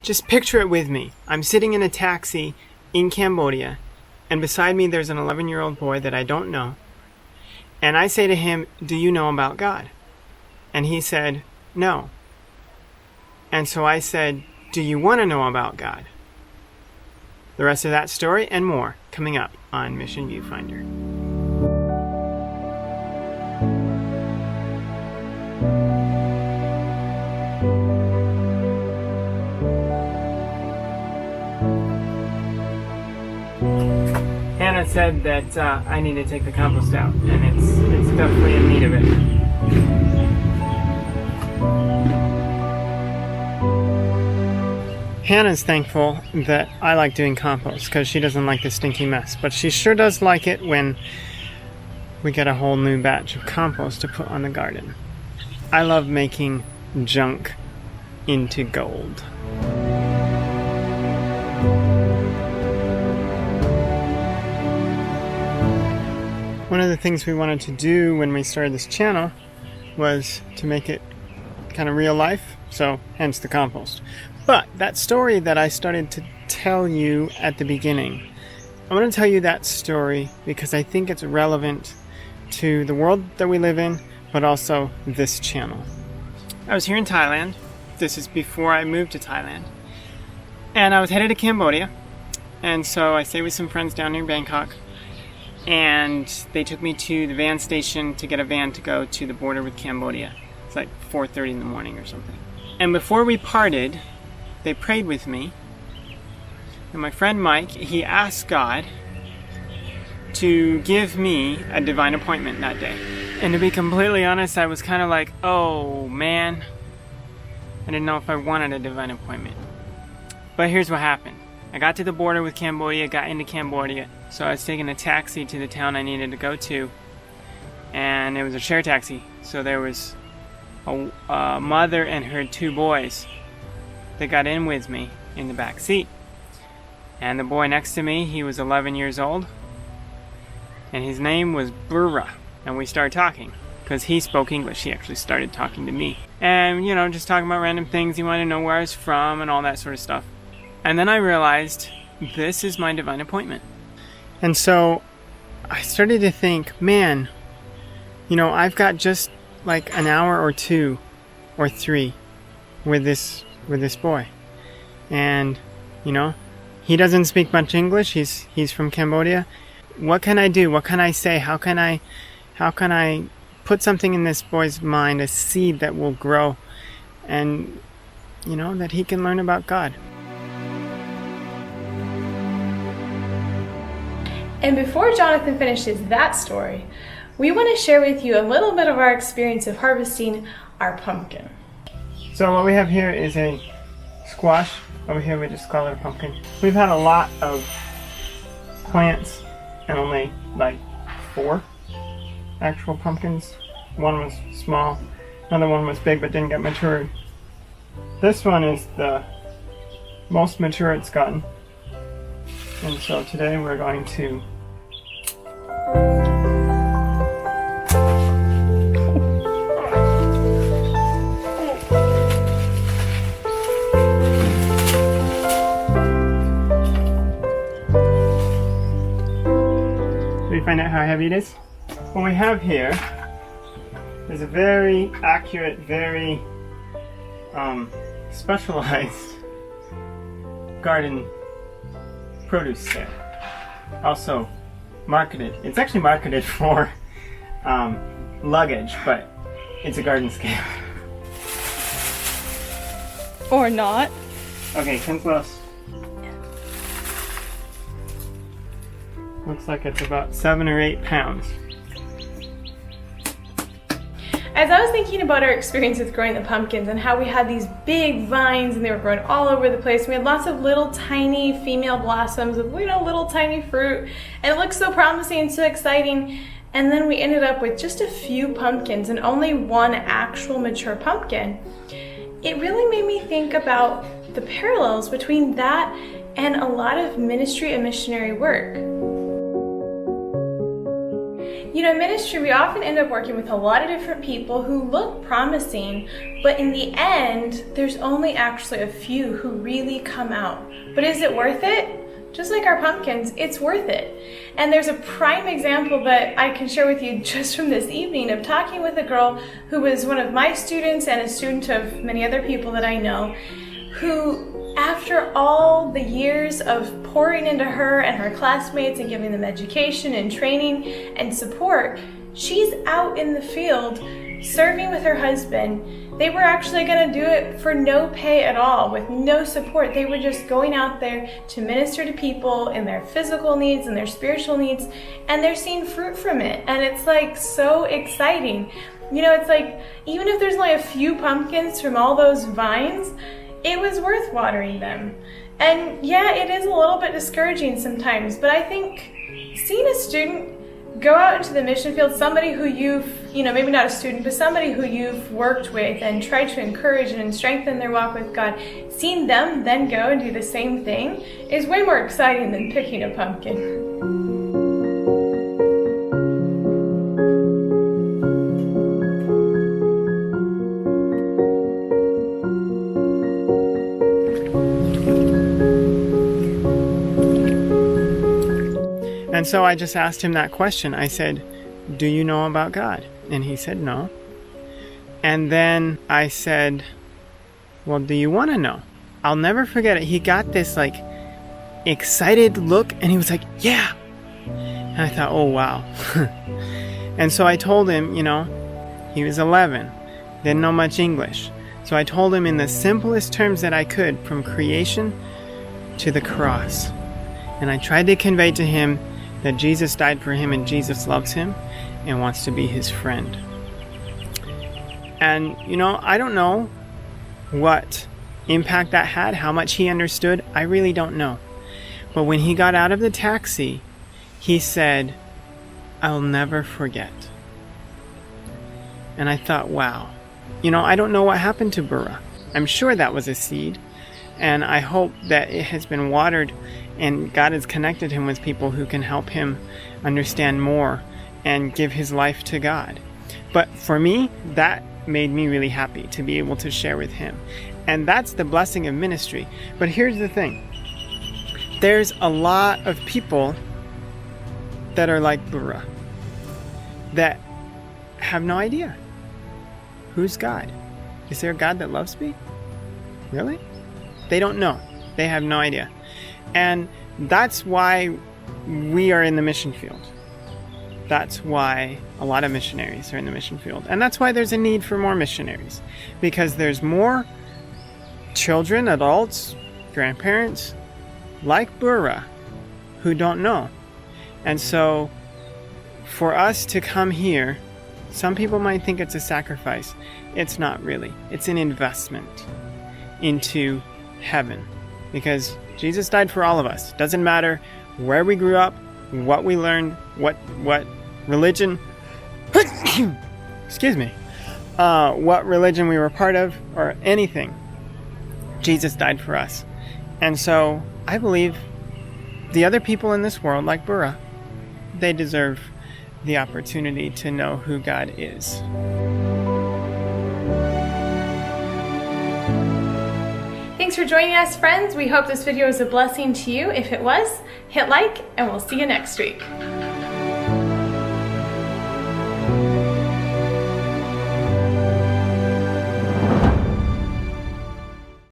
Just picture it with me. I'm sitting in a taxi in Cambodia, and beside me there's an 11-year-old boy that I don't know. And I say to him, "Do you know about God?" And he said, "No." And so I said, "Do you want to know about God?" The rest of that story and more coming up on Mission Viewfinder. Hannah said that I need to take the compost out, and it's definitely in need of it. Hannah's thankful that I like doing compost because she doesn't like the stinky mess, but she sure does like it when we get a whole new batch of compost to put on the garden. I love making junk into gold. One of the things we wanted to do when we started this channel was to make it kind of real life, so hence the compost. But that story that I started to tell you at the beginning, I want to tell you that story because I think it's relevant to the world that we live in, but also this channel. I was here in Thailand. This is before I moved to Thailand. And I was headed to Cambodia. And so I stayed with some friends down near Bangkok. And they took me to the van station to get a van to go to the border with Cambodia. It's like 4:30 in the morning or something. And before we parted, they prayed with me. And my friend Mike, he asked God to give me a divine appointment that day. And to be completely honest, I was kind of like, oh man, I didn't know if I wanted a divine appointment. But here's what happened. I got to the border with Cambodia, got into Cambodia, so I was taking a taxi to the town I needed to go to, and it was a share taxi. So there was a mother and her 2 boys that got in with me in the back seat. And the boy next to me, he was 11 years old, and his name was Bura. And we started talking, because he spoke English. He actually started talking to me. And, just talking about random things. He wanted to know where I was from and all that sort of stuff. And then I realized, this is my divine appointment. And so I started to think, man, I've got just like an hour or 2 or 3 with this boy. And, he doesn't speak much English. He's from Cambodia. What can I do? What can I say? How can I put something in this boy's mind, a seed that will grow, and, that he can learn about God? And before Jonathan finishes that story, we want to share with you a little bit of our experience of harvesting our pumpkin. So what we have here is a squash. Over here we just call it a pumpkin. We've had a lot of plants and only like 4 actual pumpkins. One was small, another one was big but didn't get matured. This one is the most mature it's gotten. And so today we're going to find out how heavy it is. What we have here is a very accurate, very specialized garden produce scale. Also marketed. It's actually marketed for luggage, but it's a garden scale. Or not. Okay, come close. Looks like it's about 7 or 8 pounds. As I was thinking about our experience with growing the pumpkins and how we had these big vines and they were growing all over the place, we had lots of little tiny female blossoms with little tiny fruit, and it looked so promising and so exciting. And then we ended up with just a few pumpkins and only 1 actual mature pumpkin. It really made me think about the parallels between that and a lot of ministry and missionary work. You know, in ministry, we often end up working with a lot of different people who look promising, but in the end, there's only actually a few who really come out. But is it worth it? Just like our pumpkins, it's worth it. And there's a prime example that I can share with you just from this evening of talking with a girl who was one of my students and a student of many other people that I know, who after all the years of pouring into her and her classmates and giving them education and training and support, she's out in the field serving with her husband. They were actually going to do it for no pay at all, with no support. They were just going out there to minister to people in their physical needs and their spiritual needs, and they're seeing fruit from it. And it's like so exciting. You know, it's like even if there's only a few pumpkins from all those vines, it was worth watering them. And yeah, it is a little bit discouraging sometimes, but I think seeing a student go out into the mission field, somebody who you've, maybe not a student, but somebody who you've worked with and tried to encourage and strengthen their walk with God, seeing them then go and do the same thing is way more exciting than picking a pumpkin. And so I just asked him that question. I said, do you know about God? And he said, no. And then I said, well, do you want to know? I'll never forget it. He got this excited look and he was like, yeah. And I thought, oh, wow. And so I told him, he was 11, didn't know much English. So I told him in the simplest terms that I could, from creation to the cross. And I tried to convey to him that Jesus died for him and Jesus loves him and wants to be his friend. And, I don't know what impact that had, how much he understood. I really don't know. But when he got out of the taxi, he said, I'll never forget. And I thought, wow. I don't know what happened to Bura. I'm sure that was a seed. And I hope that it has been watered and God has connected him with people who can help him understand more and give his life to God. But for me, that made me really happy to be able to share with him. And that's the blessing of ministry. But here's the thing. There's a lot of people that are like Bura that have no idea. Who's God? Is there a God that loves me? Really? They don't know. They have no idea. And that's why we are in the mission field. That's why a lot of missionaries are in the mission field. And that's why there's a need for more missionaries. Because there's more children, adults, grandparents, like Bura, who don't know. And so, for us to come here, some people might think it's a sacrifice. It's not really. It's an investment into heaven. Because Jesus died for all of us. Doesn't matter where we grew up, what we learned, what religion, excuse me, what religion we were part of, or anything. Jesus died for us. And so I believe the other people in this world, like Bura, they deserve the opportunity to know who God is. Thanks for joining us, friends. We hope this video was a blessing to you. If it was, hit like, and we'll see you next week.